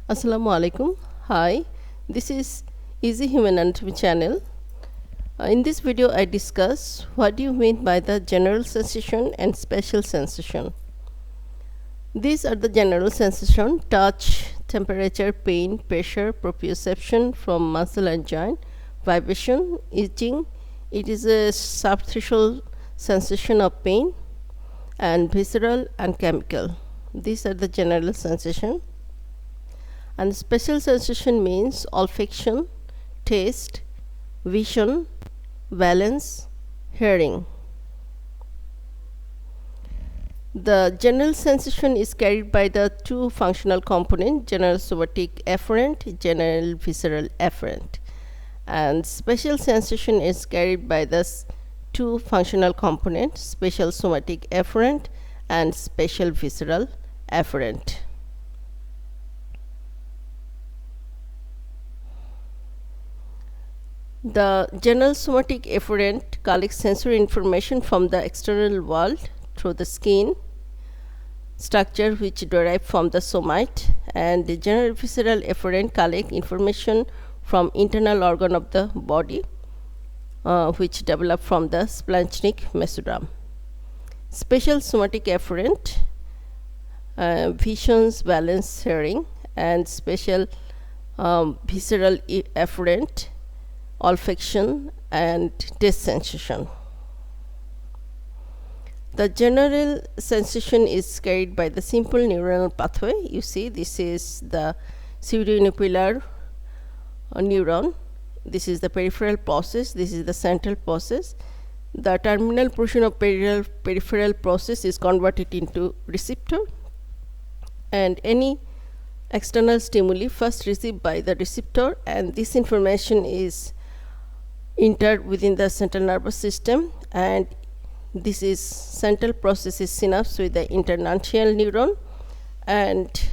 Assalamu alaikum. Hi, this is Easy Human Anatomy channel. In this video I discuss what do you mean by the general sensation and special sensation. These are the general sensation: touch, temperature, pain, pressure, proprioception from muscle and joint, vibration, itching. It is a subthreshold sensation of pain, and visceral and chemical. These are the general sensation. And special sensation means olfaction, taste, vision, balance, hearing. The general sensation is carried by the two functional components, general somatic afferent, general visceral afferent. And special sensation is carried by the two functional components, special somatic afferent and special visceral afferent. The general somatic afferent collects sensory information from the external world through the skin structure which derive from the somite, and the general visceral afferent collect information from internal organ of the body which develop from the splanchnic mesoderm. Special somatic afferent visions, balance, hearing, and special visceral afferent olfaction and taste sensation. The general sensation is carried by the simple neuronal pathway. You see, this is the pseudonuclear neuron. This is the peripheral process. This is the central process. The terminal portion of peripheral process is converted into receptor, and any external stimuli first received by the receptor, and this information is entered within the central nervous system, and this is central process is synapse with the internuncial neuron, and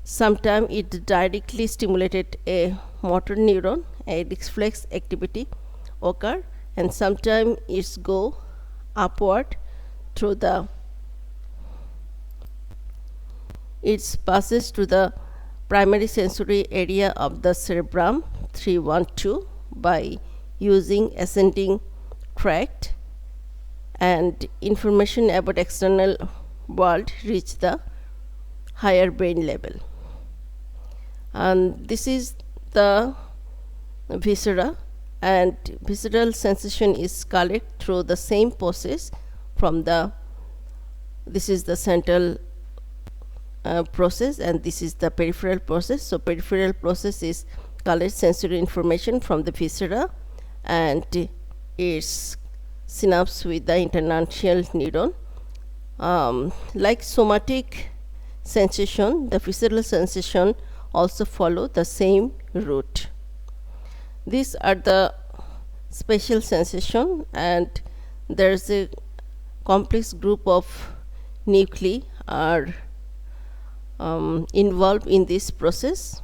sometimes it directly stimulated a motor neuron, a reflex activity occur, and sometimes it's go upward through the it passes to the primary sensory area of the cerebrum 312 by using ascending tract, and information about external world reach the higher brain level. And this is the viscera, and visceral sensation is collected through the same process from the this is the central process, and this is the peripheral process. So peripheral process is collect sensory information from the viscera, and its synapse with the internuncial neuron. Like somatic sensation, the visceral sensation also follow the same route. These are the special sensation, and there is a complex group of nuclei are involved in this process.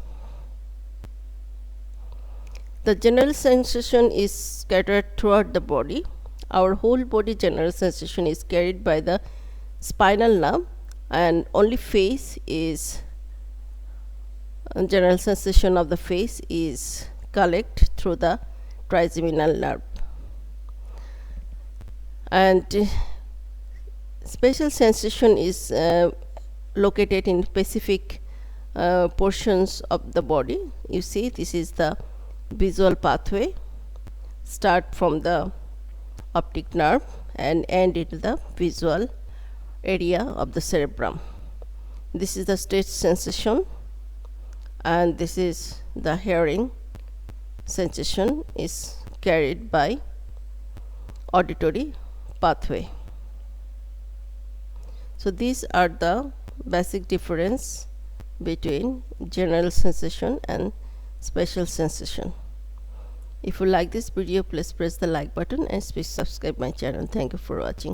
The general sensation is scattered throughout the body. Our whole body general sensation is carried by the spinal nerve, and only face is general sensation of the face is collected through the trigeminal nerve. And special sensation is located in specific portions of the body. You see, this is the visual pathway, start from the optic nerve and end into the visual area of the cerebrum. This is the taste sensation, and this is the hearing sensation is carried by auditory pathway. So these are the basic difference between general sensation and special sensation. If you like this video, please press the like button and please subscribe my channel. Thank you for watching.